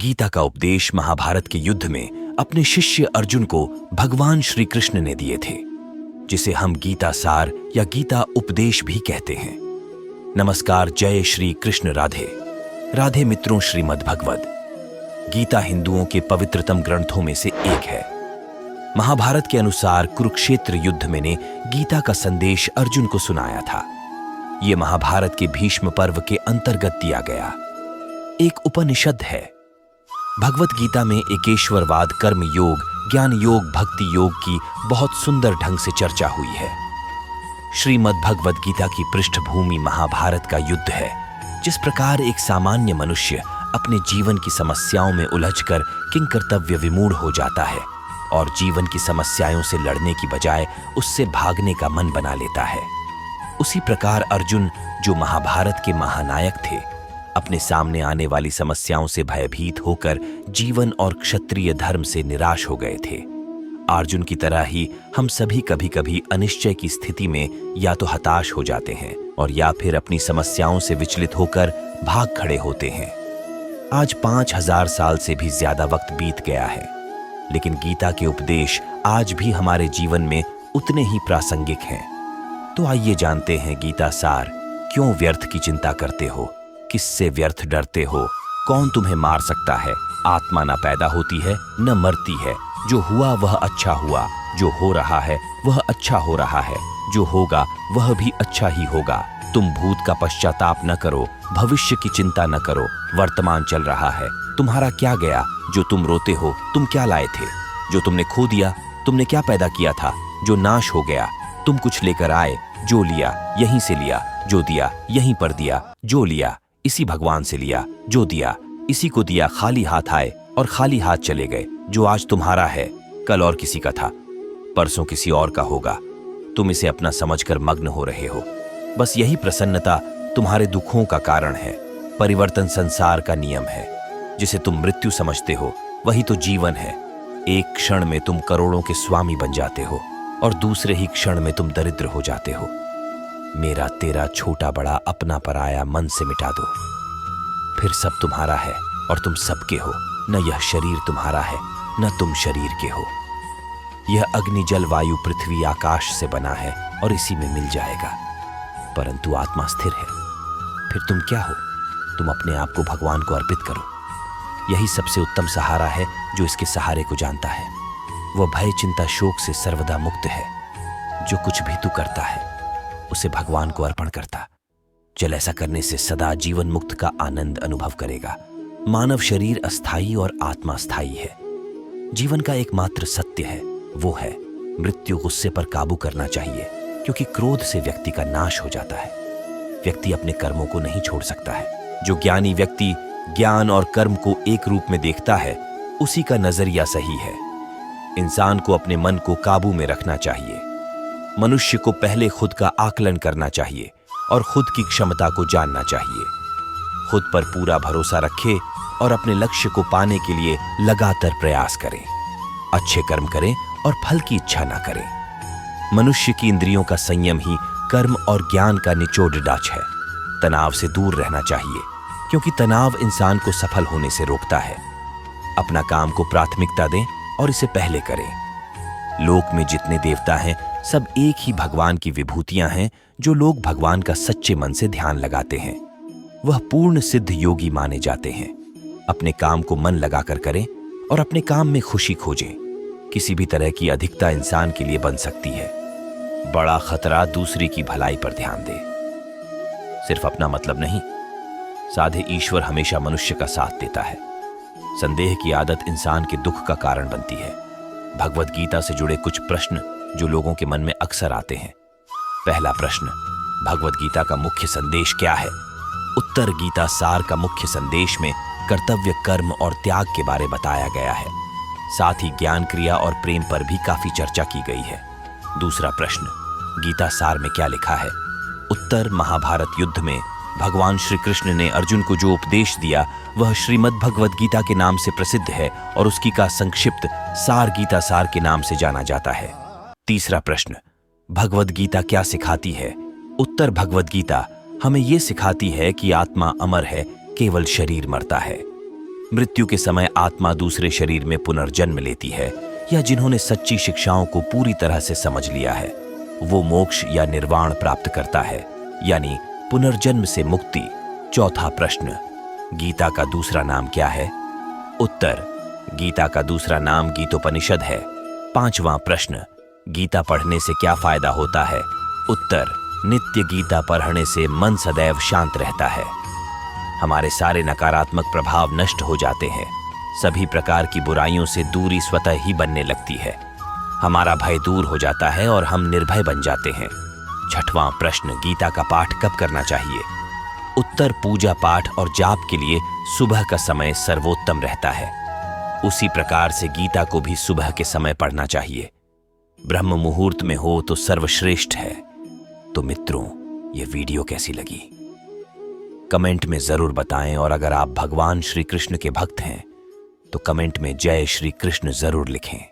गीता का उपदेश महाभारत के युद्ध में अपने शिष्य अर्जुन को भगवान श्री कृष्ण ने दिए थे, जिसे हम गीता सार या गीता उपदेश भी कहते हैं। नमस्कार, जय श्री कृष्ण। राधे राधे मित्रों। श्रीमद् भगवद गीता हिंदुओं के पवित्रतम ग्रंथों में से एक है। महाभारत के अनुसार कुरुक्षेत्र युद्ध में ने गीता का संदेश अर्जुन को सुनाया था। यह महाभारत के भीष्म पर्व के अंतर्गत दिया गया एक उपनिषद है। भगवत गीता में एकेश्वरवाद, कर्म योग, ज्ञान योग, भक्ति योग की बहुत सुंदर ढंग से चर्चा हुई है। श्रीमद् भगवद गीता की पृष्ठभूमि महाभारत का युद्ध है। जिस प्रकार एक सामान्य मनुष्य अपने जीवन की समस्याओं में उलझकर किंकर्तव्य विमूढ़ हो जाता है और जीवन की समस्याओं से लड़ने की बजाय उससे भागने का मन बना लेता है, उसी प्रकार अर्जुन, जो महाभारत के महानायक थे, अपने सामने आने वाली समस्याओं से भयभीत होकर जीवन और क्षत्रिय धर्म से निराश हो गए थे। अर्जुन की तरह ही हम सभी कभी कभी अनिश्चय की स्थिति में या तो हताश हो जाते हैं और या फिर अपनी समस्याओं से विचलित होकर भाग खड़े होते हैं। आज 5000 साल से भी ज्यादा वक्त बीत गया है, लेकिन गीता के उपदेश आज भी हमारे जीवन में उतने ही प्रासंगिक हैं। तो आइए जानते हैं गीता सार। क्यों व्यर्थ की चिंता करते हो? किससे व्यर्थ डरते हो? कौन तुम्हें मार सकता है? आत्मा न पैदा होती है न मरती है। जो हुआ वह अच्छा हुआ, जो हो रहा है वह अच्छा हो रहा है, जो होगा वह भी अच्छा ही होगा। तुम भूत का पश्चाताप न करो, भविष्य की चिंता न करो। वर्तमान चल रहा है, तुम्हारा क्या गया? जो तुम रोते हो, तुम क्या लाए थे? जो तुमने खो दिया, तुमने क्या पैदा किया था? जो नाश हो गया, तुम कुछ लेकर आए, जो लिया यहीं से लिया, जो दिया यहीं पर दिया, जो लिया इसी भगवान से लिया, जो दिया इसी को दिया। खाली हाथ आए और खाली हाथ चले गए। जो आज तुम्हारा है, कल और किसी का था, परसों किसी और का होगा। तुम इसे अपना समझकर मग्न हो रहे हो। बस यही प्रसन्नता तुम्हारे दुखों का कारण है। परिवर्तन संसार का नियम है। जिसे तुम मृत्यु समझते हो, वही तो जीवन है। एक क्षण में तुम करोड़ों के स्वामी बन जाते हो और दूसरे ही क्षण में तुम दरिद्र हो जाते हो। मेरा तेरा छोटा बड़ा अपना पराया मन से मिटा दो, फिर सब तुम्हारा है और तुम सबके हो। न यह शरीर तुम्हारा है, न तुम शरीर के हो। यह अग्नि, जल, वायु, पृथ्वी, आकाश से बना है और इसी में मिल जाएगा, परंतु आत्मा स्थिर है। फिर तुम क्या हो? तुम अपने आप को भगवान को अर्पित करो। यही सबसे उत्तम सहारा है जो इसके सहारे को जानता है। वह भय, चिंता, शोक से सर्वदा मुक्त है। जो कुछ भी तू करता है उसे भगवान को अर्पण करता चल। ऐसा करने से सदा जीवन मुक्त का आनंद अनुभव करेगा। मानव शरीर अस्थायी और आत्मा स्थायी है। जीवन का एकमात्र सत्य है, वो है मृत्यु। गुस्से पर काबू करना चाहिए, क्योंकि क्रोध से व्यक्ति का नाश हो जाता है। व्यक्ति अपने कर्मों को नहीं छोड़ सकता है। जो ज्ञानी व्यक्ति ज्ञान और कर्म को एक रूप में देखता है, उसी का नजरिया सही है। इंसान को अपने मन को काबू में रखना चाहिए। मनुष्य को पहले खुद का आकलन करना चाहिए और खुद की क्षमता को जानना चाहिए। खुद पर पूरा भरोसा रखे और अपने लक्ष्य को पाने के लिए लगातार प्रयास करें। अच्छे कर्म करें और फल की इच्छा ना करें। मनुष्य की इंद्रियों का संयम ही कर्म और ज्ञान का निचोड़ डाच है। तनाव से दूर रहना चाहिए, क्योंकि तनाव इंसान को सफल होने से रोकता है। अपना काम को प्राथमिकता दें और इसे पहले करें। लोक में जितने देवता हैं, सब एक ही भगवान की विभूतियां हैं। जो लोग भगवान का सच्चे मन से ध्यान लगाते हैं, वह पूर्ण सिद्ध योगी माने जाते हैं। अपने काम को मन लगाकर करें और अपने काम में खुशी खोजें। किसी भी तरह की अधिकता इंसान के लिए बन सकती है। बड़ा खतरा दूसरे की भलाई पर ध्यान दे। सिर्फ अपना मतलब नहीं, साधे ईश्वर हमेशा मनुष्य का साथ देता है। संदेह की आदत इंसान के दुख का कारण बनती है। भगवत गीता से जुड़े कुछ प्रश्न जो लोगों के मन में अक्सर आते हैं। पहला प्रश्न, भगवत गीता का मुख्य संदेश क्या है? उत्तर, गीता सार का मुख्य संदेश में कर्तव्य, कर्म और त्याग के बारे बताया गया है। साथ ही ज्ञान, क्रिया और प्रेम पर भी काफी चर्चा की गई है। दूसरा प्रश्न, गीता सार में क्या लिखा है? उत्तर, महाभारत युद्ध में भगवान श्री कृष्ण ने अर्जुन को जो उपदेश दिया वह श्रीमद् भगवद गीता के नाम से प्रसिद्ध है और उसकी का संक्षिप्त सार गीता सार के नाम से जाना जाता है। तीसरा प्रश्न, भगवद गीता क्या सिखाती है? उत्तर, भगवद गीता हमें यह सिखाती है कि आत्मा अमर है, केवल शरीर मरता है। मृत्यु के समय आत्मा दूसरे शरीर में पुनर्जन्म लेती है, या जिन्होंने सच्ची शिक्षाओं को पूरी तरह से समझ लिया है, वो मोक्ष या निर्वाण प्राप्त करता है, यानी पुनर्जन्म से मुक्ति। चौथा प्रश्न, गीता का दूसरा नाम क्या है? उत्तर, गीता का दूसरा नाम गीतोपनिषद है। पांचवां प्रश्न, गीता पढ़ने से क्या फायदा होता है? उत्तर, नित्य गीता पढ़ने से मन सदैव शांत रहता है। हमारे सारे नकारात्मक प्रभाव नष्ट हो जाते हैं। सभी प्रकार की बुराइयों से दूरी स्वतः ही बनने लगती है। हमारा भय दूर हो जाता है और हम निर्भय बन जाते हैं। छठवां प्रश्न, गीता का पाठ कब करना चाहिए? उत्तर, पूजा पाठ और जाप के लिए सुबह का समय सर्वोत्तम रहता है। उसी प्रकार से गीता को भी सुबह के समय पढ़ना चाहिए। ब्रह्म मुहूर्त में हो तो सर्वश्रेष्ठ है। तो मित्रों, ये वीडियो कैसी लगी? कमेंट में जरूर बताएं, और अगर आप भगवान श्री कृष्ण के भक्त हैं तो कमेंट में जय श्री कृष्ण जरूर लिखें।